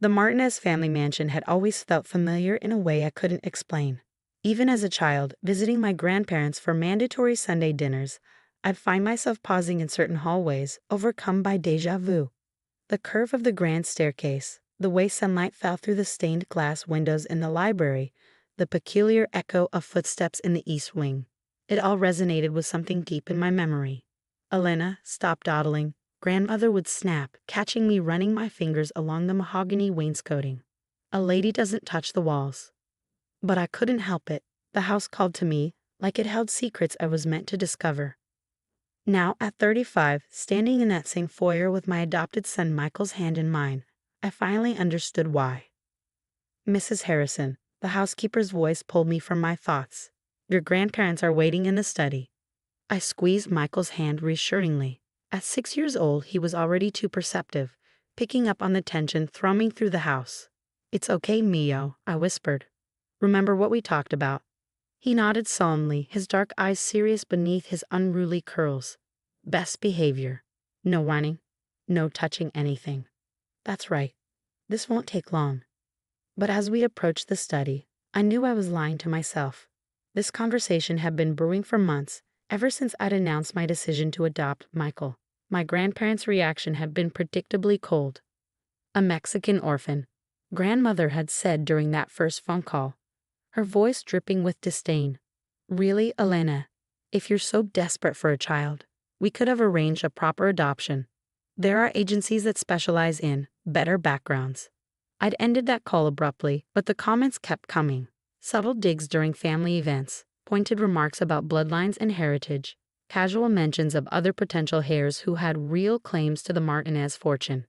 The Martinez family mansion had always felt familiar in a way I couldn't explain. Even as a child, visiting my grandparents for mandatory Sunday dinners, I'd find myself pausing in certain hallways, overcome by déjà vu. The curve of the grand staircase, the way sunlight fell through the stained glass windows in the library, the peculiar echo of footsteps in the east wing. It all resonated with something deep in my memory. "Elena, stop dawdling," grandmother would snap, catching me running my fingers along the mahogany wainscoting. "A lady doesn't touch the walls." But I couldn't help it. The house called to me, like it held secrets I was meant to discover. Now, at 35, standing in that same foyer with my adopted son Michael's hand in mine, I finally understood why. "Mrs. Harrison," the housekeeper's voice pulled me from my thoughts. "Your grandparents are waiting in the study." I squeezed Michael's hand reassuringly. At 6 years old, he was already too perceptive, picking up on the tension thrumming through the house. "It's okay, Mio," I whispered. "Remember what we talked about?" He nodded solemnly, his dark eyes serious beneath his unruly curls. "Best behavior. No whining. No touching anything." "That's right. This won't take long." But as we approached the study, I knew I was lying to myself. This conversation had been brewing for months, ever since I'd announced my decision to adopt Michael. My grandparents' reaction had been predictably cold. "A Mexican orphan," grandmother had said during that first phone call, her voice dripping with disdain. "Really, Elena? If you're so desperate for a child, we could have arranged a proper adoption. There are agencies that specialize in better backgrounds." I'd ended that call abruptly, but the comments kept coming. Subtle digs during family events, pointed remarks about bloodlines and heritage, casual mentions of other potential heirs who had real claims to the Martinez fortune.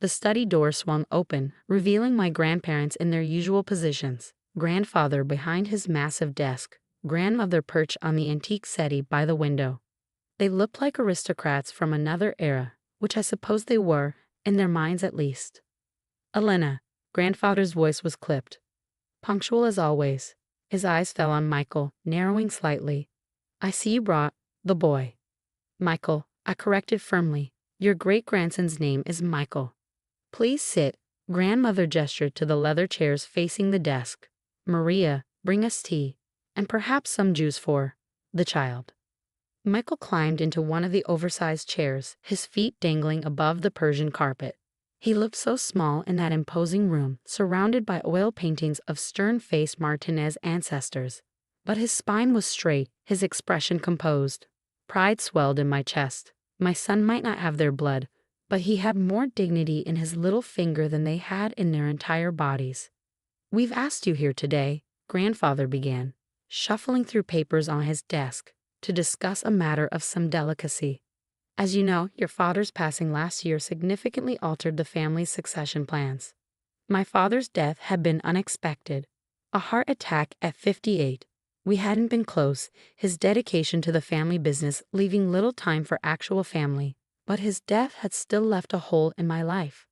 The study door swung open, revealing my grandparents in their usual positions. Grandfather behind his massive desk, grandmother perched on the antique settee by the window. They looked like aristocrats from another era, which I suppose they were, in their minds at least. "Elena," grandfather's voice was clipped. Punctual as always, his eyes fell on Michael, narrowing slightly. "I see you brought the boy." "Michael," I corrected firmly. "Your great-grandson's name is Michael." "Please sit." Grandmother gestured to the leather chairs facing the desk. "Maria, bring us tea, and perhaps some juice for the child." Michael climbed into one of the oversized chairs, his feet dangling above the Persian carpet. He looked so small in that imposing room, surrounded by oil paintings of stern-faced Martinez ancestors. But his spine was straight, his expression composed. Pride swelled in my chest. My son might not have their blood, but he had more dignity in his little finger than they had in their entire bodies. "We've asked you here today," grandfather began, shuffling through papers on his desk, "to discuss a matter of some delicacy. As you know, your father's passing last year significantly altered the family's succession plans. My father's death had been unexpected. A heart attack at 58. We hadn't been close, his dedication to the family business leaving little time for actual family, but his death had still left a hole in my life.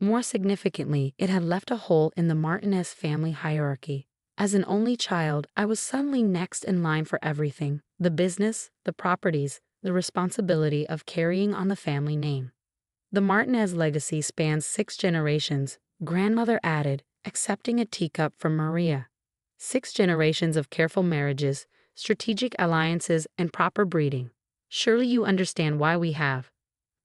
More significantly, it had left a hole in the Martinez family hierarchy. As an only child, I was suddenly next in line for everything: the business, the properties, the responsibility of carrying on the family name. "The Martinez legacy spans 6 generations," grandmother added, accepting a teacup from Maria. "6 generations of careful marriages, strategic alliances, and proper breeding. Surely you understand why we have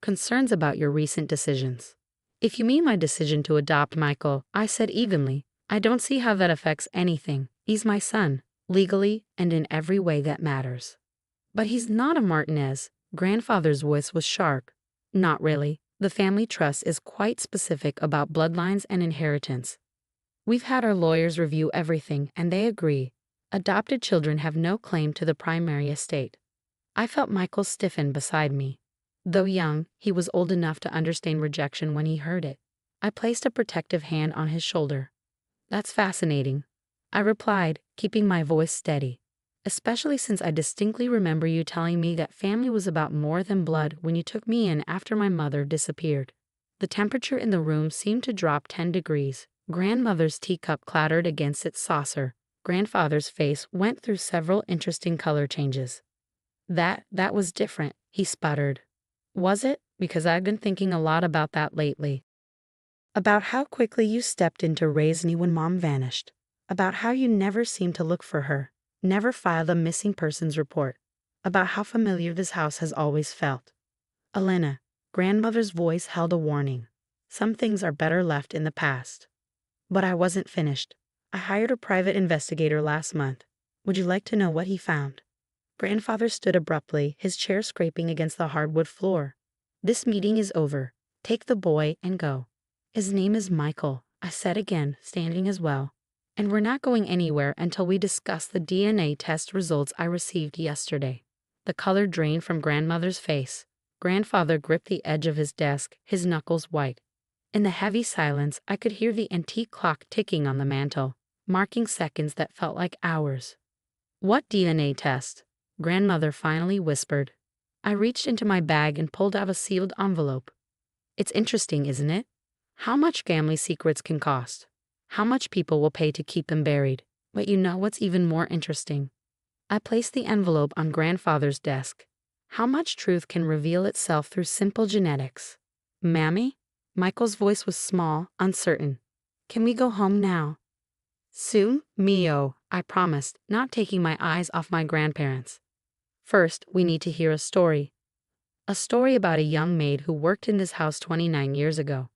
concerns about your recent decisions." "If you mean my decision to adopt Michael," I said evenly, "I don't see how that affects anything. He's my son, legally and in every way that matters." "But he's not a Martinez." Grandfather's voice was sharp. "Not really. The family trust is quite specific about bloodlines and inheritance. We've had our lawyers review everything, and they agree. Adopted children have no claim to the primary estate." I felt Michael stiffen beside me. Though young, he was old enough to understand rejection when he heard it. I placed a protective hand on his shoulder. "That's fascinating," I replied, keeping my voice steady. "Especially since I distinctly remember you telling me that family was about more than blood when you took me in after my mother disappeared." The temperature in the room seemed to drop 10 degrees. Grandmother's teacup clattered against its saucer. Grandfather's face went through several interesting color changes. That was different," he sputtered. "Was it? Because I've been thinking a lot about that lately." About how quickly you stepped in to raise me when Mom vanished. About how you never seemed to look for her, never filed a missing persons report. About how familiar this house has always felt. Elena, grandmother's voice held a warning. Some things are better left in the past. But I wasn't finished. I hired a private investigator last month. Would you like to know what he found? Grandfather stood abruptly, his chair scraping against the hardwood floor. This meeting is over. Take the boy and go. His name is Michael, I said again, standing as well. And we're not going anywhere until we discuss the DNA test results I received yesterday. The color drained from grandmother's face. Grandfather gripped the edge of his desk, his knuckles white. In the heavy silence, I could hear the antique clock ticking on the mantel, marking seconds that felt like hours. What DNA test? Grandmother finally whispered. I reached into my bag and pulled out a sealed envelope. It's interesting, isn't it? How much family secrets can cost. How much people will pay to keep them buried. But you know what's even more interesting? I placed the envelope on grandfather's desk. How much truth can reveal itself through simple genetics? Mammy? Michael's voice was small, uncertain. Can we go home now? Soon, Mio, I promised, not taking my eyes off my grandparents. First, we need to hear a story. A story about a young maid who worked in this house 29 years ago.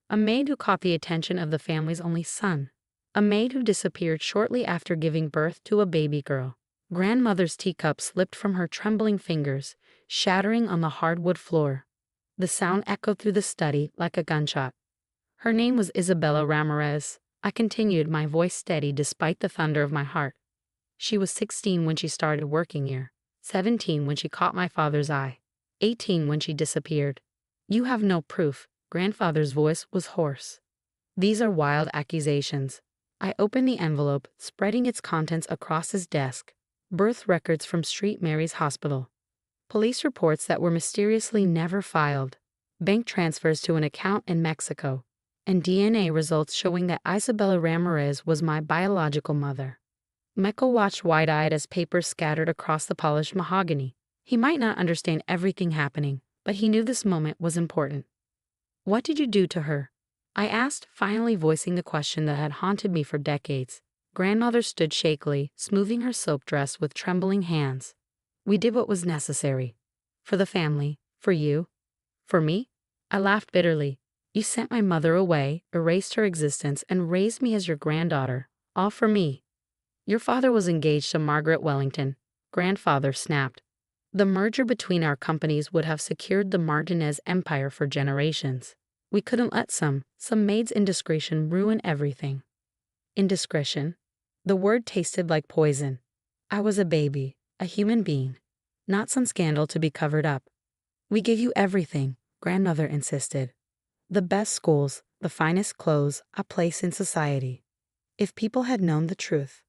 A maid who caught the attention of the family's only son. A maid who disappeared shortly after giving birth to a baby girl. Grandmother's teacup slipped from her trembling fingers, shattering on the hardwood floor. The sound echoed through the study like a gunshot. Her name was Isabella Ramirez. I continued, my voice steady despite the thunder of my heart. She was 16 when she started working here, 17 when she caught my father's eye, 18 when she disappeared. You have no proof. Grandfather's voice was hoarse. These are wild accusations. I opened the envelope, spreading its contents across his desk. Birth records from St. Mary's Hospital. Police reports that were mysteriously never filed. Bank transfers to an account in Mexico. And DNA results showing that Isabella Ramirez was my biological mother. Michael watched wide-eyed as papers scattered across the polished mahogany. He might not understand everything happening, but he knew this moment was important. What did you do to her? I asked, finally voicing the question that had haunted me for decades. Grandmother stood shakily, smoothing her silk dress with trembling hands. We did what was necessary. For the family. For you. For me? I laughed bitterly. You sent my mother away, erased her existence, and raised me as your granddaughter. All for me. Your father was engaged to Margaret Wellington. Grandfather snapped. The merger between our companies would have secured the Martinez empire for generations. We couldn't let some maid's indiscretion ruin everything. Indiscretion? The word tasted like poison. I was a baby, a human being, not some scandal to be covered up. We give you everything, grandmother insisted. The best schools, the finest clothes, a place in society. If people had known the truth.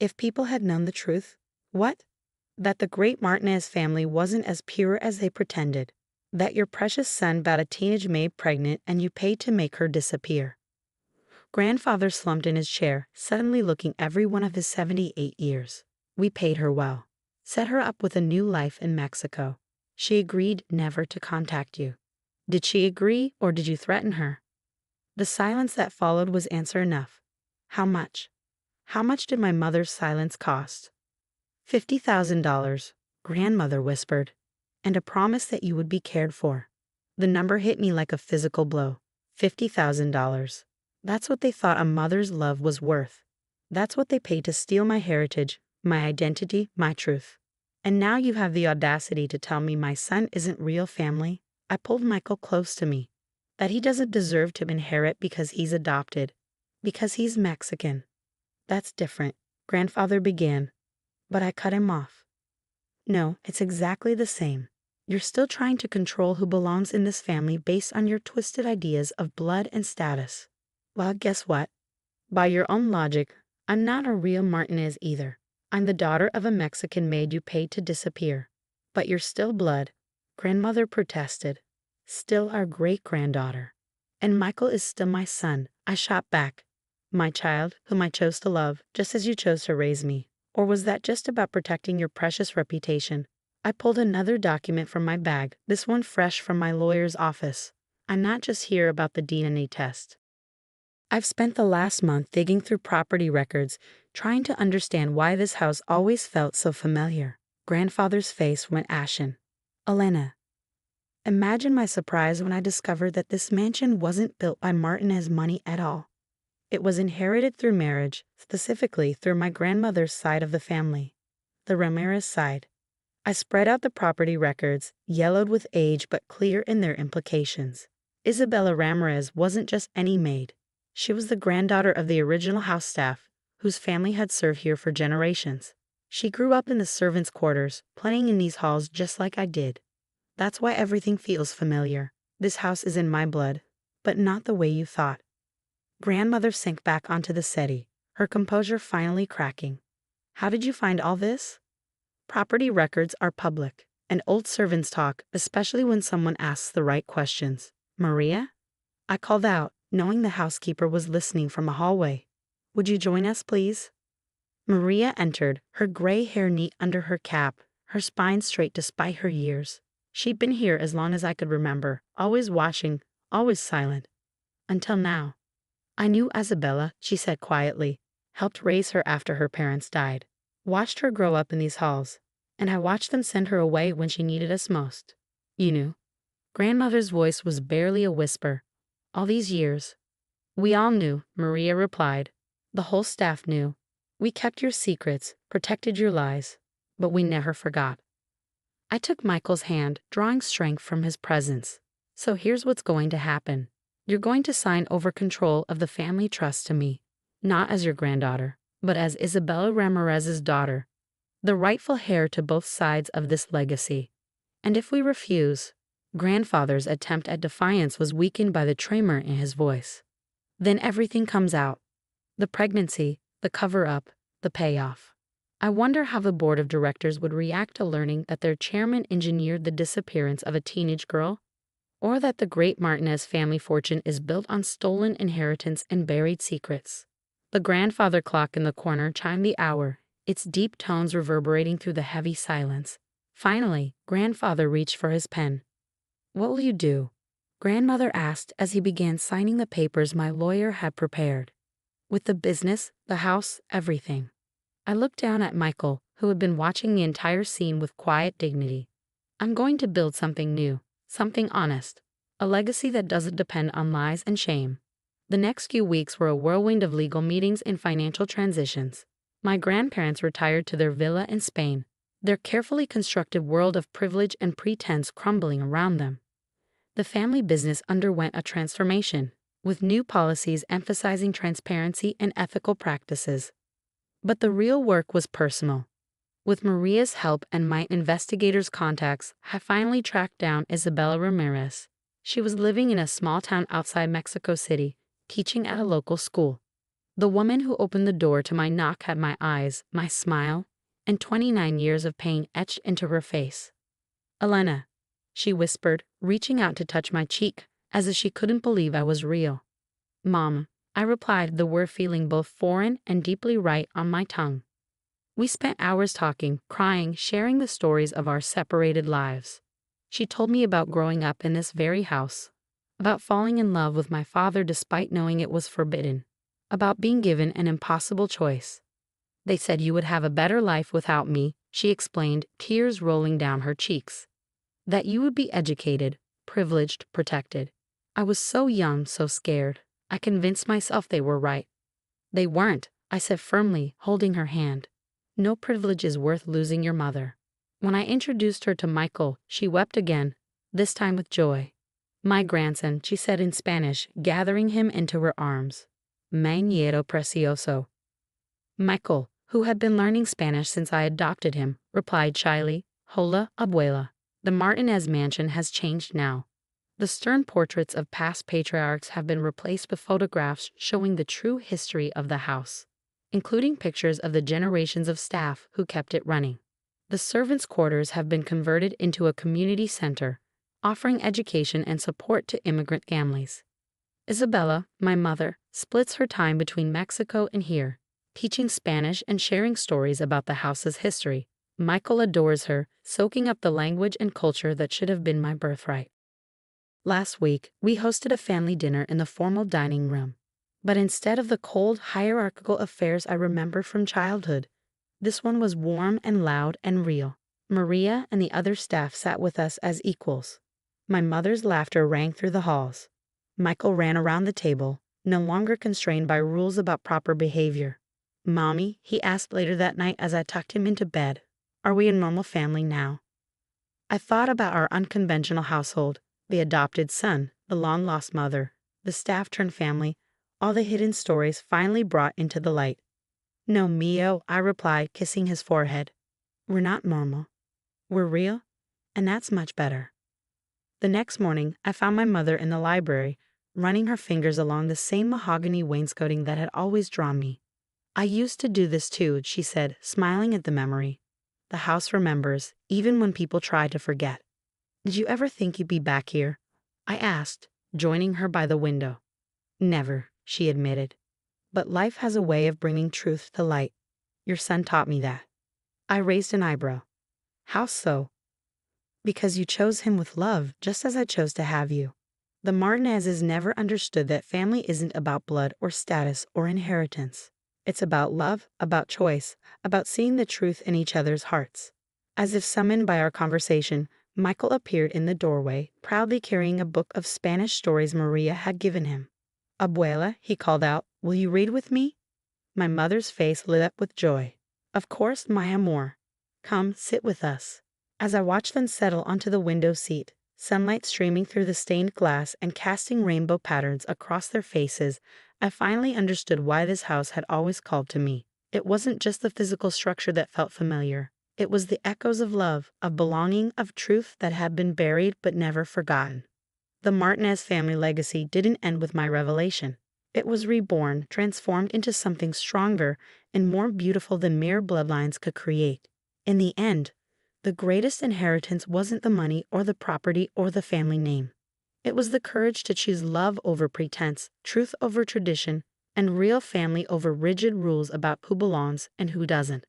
If people had known the truth? What? That the great Martinez family wasn't as pure as they pretended. That your precious son got a teenage maid pregnant and you paid to make her disappear. Grandfather slumped in his chair, suddenly looking every one of his 78 years. We paid her well. Set her up with a new life in Mexico. She agreed never to contact you. Did she agree, or did you threaten her? The silence that followed was answer enough. How much? How much did my mother's silence cost? $50,000, grandmother whispered, and a promise that you would be cared for. The number hit me like a physical blow. $50,000. That's what they thought a mother's love was worth. That's what they paid to steal my heritage, my identity, my truth. And now you have the audacity to tell me my son isn't real family? I pulled Michael close to me. That he doesn't deserve to inherit because he's adopted. Because he's Mexican. That's different, grandfather began. But I cut him off. No, it's exactly the same. You're still trying to control who belongs in this family based on your twisted ideas of blood and status. Well, guess what? By your own logic, I'm not a real Martinez either. I'm the daughter of a Mexican maid you paid to disappear. But you're still blood. Grandmother protested. Still our great-granddaughter. And Michael is still my son, I shot back. My child, whom I chose to love, just as you chose to raise me. Or was that just about protecting your precious reputation? I pulled another document from my bag, this one fresh from my lawyer's office. I'm not just here about the DNA test. I've spent the last month digging through property records, trying to understand why this house always felt so familiar. Grandfather's face went ashen. Elena, imagine my surprise when I discovered that this mansion wasn't built by Martinez money at all. It was inherited through marriage, specifically through my grandmother's side of the family, the Ramirez side. I spread out the property records, yellowed with age but clear in their implications. Isabella Ramirez wasn't just any maid. She was the granddaughter of the original house staff, whose family had served here for generations. She grew up in the servants' quarters, playing in these halls just like I did. That's why everything feels familiar. This house is in my blood, but not the way you thought. Grandmother sank back onto the settee, her composure finally cracking. How did you find all this? Property records are public, and old servants talk, especially when someone asks the right questions. Maria? I called out, knowing the housekeeper was listening from a hallway. Would you join us, please? Maria entered, her gray hair neat under her cap, her spine straight despite her years. She'd been here as long as I could remember, always watching, always silent. Until now. I knew Isabella, she said quietly, helped raise her after her parents died. Watched her grow up in these halls, and I watched them send her away when she needed us most. You knew. Grandmother's voice was barely a whisper. All these years. We all knew, Maria replied. The whole staff knew. We kept your secrets, protected your lies, but we never forgot. I took Michael's hand, drawing strength from his presence. So here's what's going to happen. You're going to sign over control of the family trust to me, not as your granddaughter, but as Isabella Ramirez's daughter, the rightful heir to both sides of this legacy. And if we refuse, grandfather's attempt at defiance was weakened by the tremor in his voice. Then everything comes out. The pregnancy, the cover-up, the payoff. I wonder how the board of directors would react to learning that their chairman engineered the disappearance of a teenage girl, or that the great Martinez family fortune is built on stolen inheritance and buried secrets. The grandfather clock in the corner chimed the hour, its deep tones reverberating through the heavy silence. Finally, grandfather reached for his pen. What will you do? Grandmother asked as he began signing the papers my lawyer had prepared. With the business, the house, everything. I looked down at Michael, who had been watching the entire scene with quiet dignity. I'm going to build something new, something honest, a legacy that doesn't depend on lies and shame. The next few weeks were a whirlwind of legal meetings and financial transitions. My grandparents retired to their villa in Spain, their carefully constructed world of privilege and pretense crumbling around them. The family business underwent a transformation, with new policies emphasizing transparency and ethical practices. But the real work was personal. With Maria's help and my investigators' contacts, I finally tracked down Isabella Ramirez. She was living in a small town outside Mexico City, teaching at a local school. The woman who opened the door to my knock had my eyes, my smile, and 29 years of pain etched into her face. Elena, she whispered, reaching out to touch my cheek, as if she couldn't believe I was real. Mom, I replied, the word feeling both foreign and deeply right on my tongue. We spent hours talking, crying, sharing the stories of our separated lives. She told me about growing up in this very house, about falling in love with my father despite knowing it was forbidden, about being given an impossible choice. They said you would have a better life without me, she explained, tears rolling down her cheeks. That you would be educated, privileged, protected. I was so young, so scared. I convinced myself they were right. They weren't, I said firmly, holding her hand. No privilege is worth losing your mother. When I introduced her to Michael, she wept again, this time with joy. My grandson, she said in Spanish, gathering him into her arms. Mi nieto precioso. Michael, who had been learning Spanish since I adopted him, replied shyly, Hola, abuela. The Martinez mansion has changed now. The stern portraits of past patriarchs have been replaced with photographs showing the true history of the house, including pictures of the generations of staff who kept it running. The servants' quarters have been converted into a community center, offering education and support to immigrant families. Isabella, my mother, splits her time between Mexico and here, teaching Spanish and sharing stories about the house's history. Michael adores her, soaking up the language and culture that should have been my birthright. Last week, we hosted a family dinner in the formal dining room. But instead of the cold, hierarchical affairs I remember from childhood, this one was warm and loud and real. Maria and the other staff sat with us as equals. My mother's laughter rang through the halls. Michael ran around the table, no longer constrained by rules about proper behavior. "Mommy," he asked later that night as I tucked him into bed, "are we a normal family now?" I thought about our unconventional household, the adopted son, the long-lost mother, the staff-turned-family, all the hidden stories finally brought into the light. "No, Mio," I replied, kissing his forehead. "We're not normal. We're real, and that's much better." The next morning, I found my mother in the library, running her fingers along the same mahogany wainscoting that had always drawn me. "I used to do this too," she said, smiling at the memory. "The house remembers, even when people try to forget." "Did you ever think you'd be back here?" I asked, joining her by the window. "Never," she admitted. "But life has a way of bringing truth to light. Your son taught me that." I raised an eyebrow. "How so?" "Because you chose him with love, just as I chose to have you. The Martinezes never understood that family isn't about blood or status or inheritance. It's about love, about choice, about seeing the truth in each other's hearts." As if summoned by our conversation, Michael appeared in the doorway, proudly carrying a book of Spanish stories Maria had given him. "Abuela," he called out, "will you read with me?" My mother's face lit up with joy. "Of course, my amor. Come, sit with us." As I watched them settle onto the window seat, sunlight streaming through the stained glass and casting rainbow patterns across their faces, I finally understood why this house had always called to me. It wasn't just the physical structure that felt familiar. It was the echoes of love, of belonging, of truth that had been buried but never forgotten. The Martinez family legacy didn't end with my revelation. It was reborn, transformed into something stronger and more beautiful than mere bloodlines could create. In the end, the greatest inheritance wasn't the money or the property or the family name. It was the courage to choose love over pretense, truth over tradition, and real family over rigid rules about who belongs and who doesn't.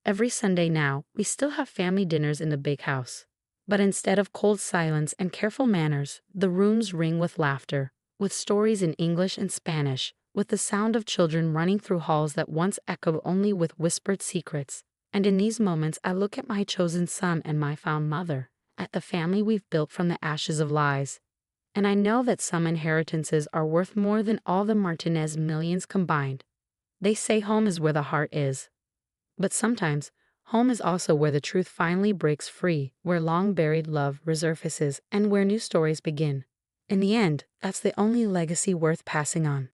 Every Sunday now, we still have family dinners in the big house. But instead of cold silence and careful manners, the rooms ring with laughter, with stories in English and Spanish, with the sound of children running through halls that once echoed only with whispered secrets. And in these moments, I look at my chosen son and my found mother, at the family we've built from the ashes of lies. And I know that some inheritances are worth more than all the Martinez millions combined. They say home is where the heart is. But sometimes, home is also where the truth finally breaks free, where long-buried love resurfaces, and where new stories begin. In the end, that's the only legacy worth passing on.